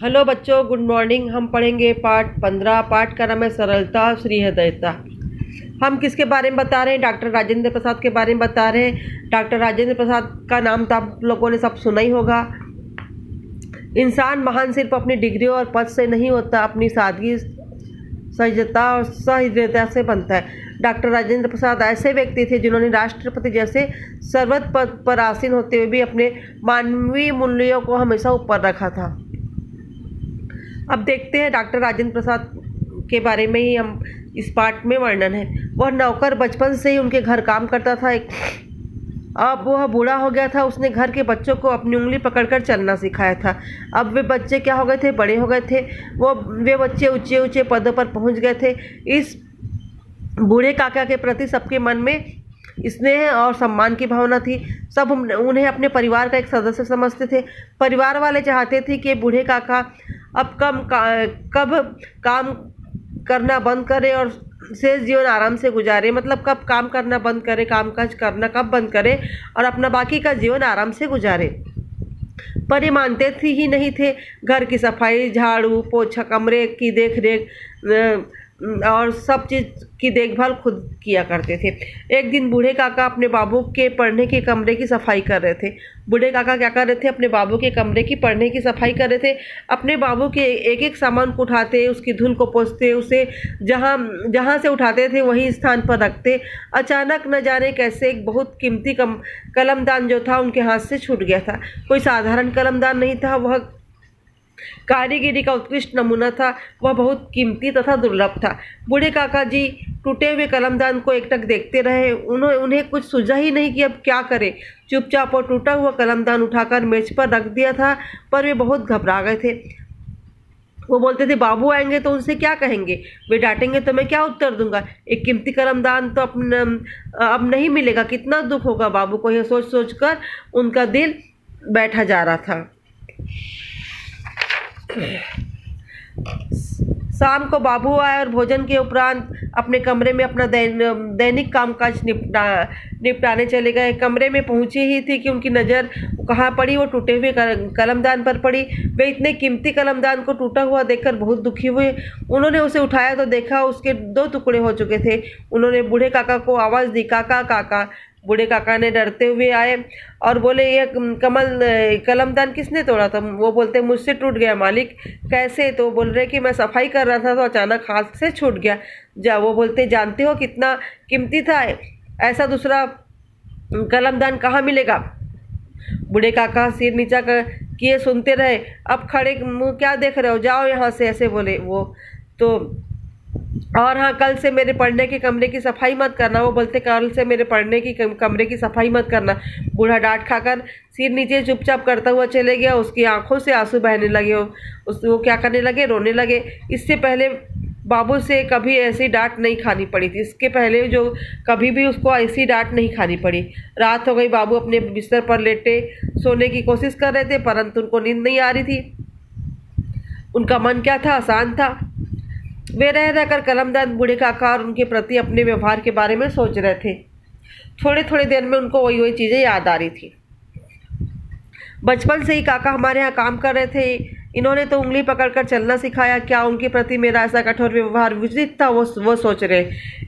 Hello बच्चों, good morning. हम पढ़ेंगे पाठ 15। पाठ का नाम है सरलता श्रीहृदयता। हम किसके बारे में बता रहे हैं? डॉक्टर राजेंद्र प्रसाद के बारे में बता रहे हैं। डॉक्टर राजेंद्र प्रसाद का नाम तो आप लोगों ने सब सुना ही होगा। इंसान महान सिर्फ अपनी डिग्री और पद से नहीं होता, अपनी सादगी, सहजता और सहृदयता से बनता है। डॉक्टर राजेंद्र प्रसाद ऐसे व्यक्ति थे जिन्होंने राष्ट्रपति जैसे सर्वोच्च पद पर आसीन होते हुए भी अपने मानवीय मूल्यों को हमेशा ऊपर रखा था। अब देखते हैं डॉक्टर राजेंद्र प्रसाद के बारे में ही हम इस पाठ में वर्णन है। वह नौकर बचपन से ही उनके घर काम करता था। अब वह बूढ़ा हो गया था। उसने घर के बच्चों को अपनी उंगली पकड़कर चलना सिखाया था। अब वे बच्चे क्या हो गए थे? बड़े हो गए थे। वे बच्चे ऊंचे ऊंचे पदों पर पहुंच गए थे। इस बूढ़े काका के प्रति सबके मन में स्नेह और सम्मान की भावना थी। सब उन्हें अपने परिवार का एक सदस्य समझते थे। परिवार वाले चाहते थे कि बूढ़े काका अब कब काम करना बंद करे और शेष जीवन आराम से गुजारे। मतलब कब काम करना बंद करे, कामकाज करना कब बंद करे और अपना बाकी का जीवन आराम से गुजारे। पर ये मानते थे ही नहीं थे। घर की सफाई, झाड़ू पोछा, कमरे की देख रेख और सब चीज़ की देखभाल खुद किया करते थे। एक दिन बूढ़े काका अपने बाबू के पढ़ने के कमरे की सफाई कर रहे थे। बूढ़े काका क्या कर रहे थे? अपने बाबू के कमरे की पढ़ने की सफाई कर रहे थे। अपने बाबू के एक एक सामान को उठाते, उसकी धूल को पोंछते, उसे जहाँ से उठाते थे वही स्थान पर रखते। अचानक न जाने कैसे एक बहुत कीमती कलमदान जो था उनके हाथ से छूट गया था। कोई साधारण कलमदान नहीं था, वह कारीगरी का उत्कृष्ट नमूना था। वह बहुत कीमती तथा दुर्लभ था। बूढ़े काका जी टूटे हुए कलमदान को एकटक देखते रहे। उन्हें कुछ सूझा ही नहीं कि अब क्या करें। चुपचाप और टूटा हुआ कलमदान उठाकर मेज पर रख दिया था। पर वे बहुत घबरा गए थे। वो बोलते थे, बाबू आएंगे तो उनसे क्या कहेंगे? वे डांटेंगे तो मैं क्या उत्तर दूंगा? एक कीमती कलमदान तो अब नहीं मिलेगा। कितना दुख होगा बाबू को। यह सोच सोच कर उनका दिल बैठा जा रहा था। शाम को बाबू आए और भोजन के उपरांत अपने कमरे में अपना दैनिक कामकाज निपटाने चले गए। कमरे में पहुंची ही थी कि उनकी नज़र कहाँ पड़ी? वो टूटे हुए कलमदान पर पड़ी। वे इतने कीमती कलमदान को टूटा हुआ देखकर बहुत दुखी हुए। उन्होंने उसे उठाया तो देखा उसके 2 टुकड़े हो चुके थे। उन्होंने बूढ़े काका को आवाज़ दी, काका काका। बूढ़े काका ने डरते हुए आए और बोले, यह कलमदान किसने तोड़ा था? वो बोलते, मुझसे टूट गया मालिक। कैसे? तो बोल रहे कि मैं सफाई कर रहा था तो अचानक हाथ से छूट गया। वो बोलते, जानते हो कितना कीमती था? ऐसा दूसरा कलमदान कहाँ मिलेगा? बूढ़े काका सिर नीचा किए सुनते रहे। अब खड़े मुंह क्या देख रहे हो? जाओ यहाँ से, ऐसे बोले वो तो। और हाँ, कल से मेरे पढ़ने के कमरे की सफाई मत करना। वो बोलते, कल से मेरे पढ़ने की कमरे की सफाई मत करना। बूढ़ा डांट खाकर सिर नीचे चुपचाप करता हुआ चले गया। उसकी आंखों से आंसू बहने लगे। वो क्या करने लगे? रोने लगे। इससे पहले बाबू से कभी ऐसी डांट नहीं खानी पड़ी थी। इसके पहले जो कभी भी उसको ऐसी डांट नहीं खानी पड़ी। रात हो गई। बाबू अपने बिस्तर पर लेटे सोने की कोशिश कर रहे थे, परंतु उनको नींद नहीं आ रही थी। उनका मन क्या था? अशांत था। वे रह रहकर कलमदान, बूढ़े काका और उनके प्रति अपने व्यवहार के बारे में सोच रहे थे। थोड़ी थोड़ी देर में उनको वही वही चीज़ें याद आ रही थी। बचपन से ही काका हमारे यहाँ काम कर रहे थे। इन्होंने तो उंगली पकड़कर चलना सिखाया। क्या उनके प्रति मेरा ऐसा कठोर व्यवहार उचित था? वो सोच रहे।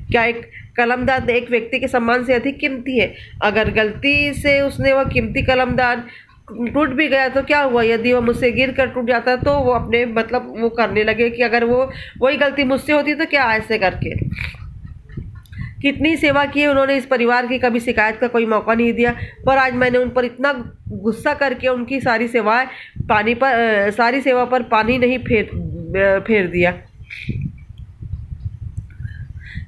क्या एक कलमदान एक व्यक्ति के सम्मान से अधिक कीमती है? अगर गलती से उसने वह कीमती कलमदान टूट भी गया तो क्या हुआ? यदि वो मुझसे गिर कर टूट जाता तो वो अपने वो करने लगे कि अगर वही गलती मुझसे होती तो क्या? ऐसे करके कितनी सेवा की है उन्होंने इस परिवार की। कभी शिकायत का कोई मौका नहीं दिया। पर आज मैंने उन पर इतना गुस्सा करके उनकी सारी सेवा पर पानी नहीं फेर दिया।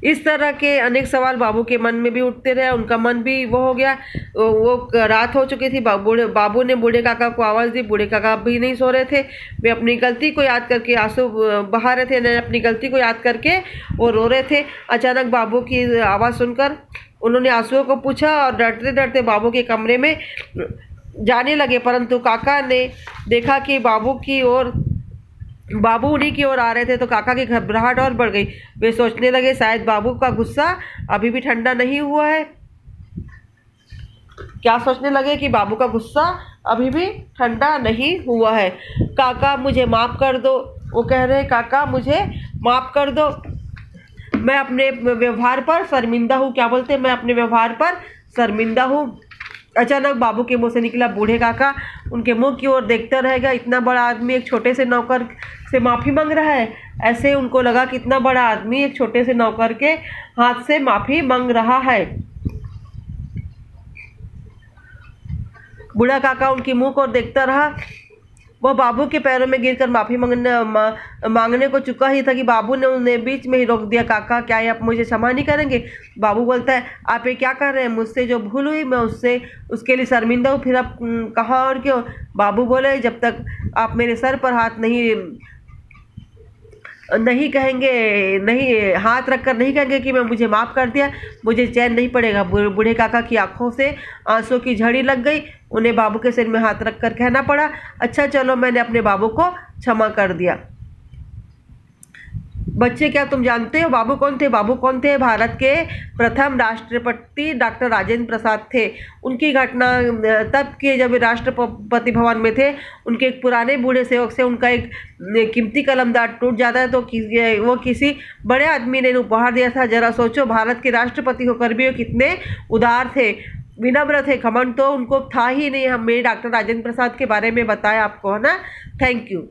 इस तरह के अनेक सवाल बाबू के मन में भी उठते रहे। उनका मन भी वो हो गया। वो रात हो चुकी थी। बाबू ने बूढ़े काका को आवाज़ दी। बूढ़े काका भी नहीं सो रहे थे। वे अपनी गलती को याद करके आंसू बहा रहे थे। अपनी गलती को याद करके वो रो रहे थे। अचानक बाबू की आवाज़ सुनकर उन्होंने आंसुओं को पूछा और डरते डरते बाबू के कमरे में जाने लगे। परंतु काका ने देखा कि बाबू उन्हीं की ओर आ रहे थे तो काका की घबराहट और बढ़ गई। वे सोचने लगे, शायद बाबू का गुस्सा अभी भी ठंडा नहीं हुआ है। क्या सोचने लगे कि बाबू का गुस्सा अभी भी ठंडा नहीं हुआ है। काका मुझे माफ़ कर दो, वो कह रहे हैं काका मुझे माफ़ कर दो, मैं अपने व्यवहार पर शर्मिंदा हूँ। क्या बोलते हैं, मैं अपने व्यवहार पर शर्मिंदा हूँ। अचानक बाबू के मुंह से निकला, बूढ़े काका उनके मुंह की ओर देखता रहेगा। इतना बड़ा आदमी एक छोटे से नौकर से माफ़ी मांग रहा है। ऐसे उनको लगा कि इतना बड़ा आदमी एक छोटे से नौकर के हाथ से माफ़ी मांग रहा है। बूढ़ा काका उनकी मुंह को देखता रहा। वह बाबू के पैरों में गिरकर माफ़ी मांगने को चुका ही था कि बाबू ने उन्हें बीच में ही रोक दिया। काका क्या आप मुझे क्षमा नहीं करेंगे? बाबू बोलता है, आप ये क्या कर रहे हैं? मुझसे जो भूल हुई मैं उसके लिए शर्मिंदा हूँ, फिर अब कहाँ और क्यों? बाबू बोले, जब तक आप मेरे सर पर हाथ नहीं कहेंगे, नहीं हाथ रखकर नहीं कहेंगे कि मैं मुझे माफ़ कर दिया, मुझे चैन नहीं पड़ेगा। बूढ़े काका की आंखों से आंसू की झड़ी लग गई। उन्हें बाबू के सिर में हाथ रखकर कहना पड़ा, अच्छा चलो मैंने अपने बाबू को क्षमा कर दिया। बच्चे क्या तुम जानते हो बाबू कौन थे? बाबू कौन थे? भारत के प्रथम राष्ट्रपति डॉक्टर राजेंद्र प्रसाद थे। उनकी घटना तब की जब राष्ट्रपति भवन में थे। उनके एक पुराने बूढ़े सेवक से उनका एक कीमती कलमदार टूट जाता है तो वो किसी बड़े आदमी ने उपहार दिया था। जरा सोचो, भारत के राष्ट्रपति होकर भी वो कितने उदार थे, विनम्र थे। घमंड तो उनको था ही नहीं। हम मेरे डॉक्टर राजेंद्र प्रसाद के बारे में बताया आपको, है ना। Thank you.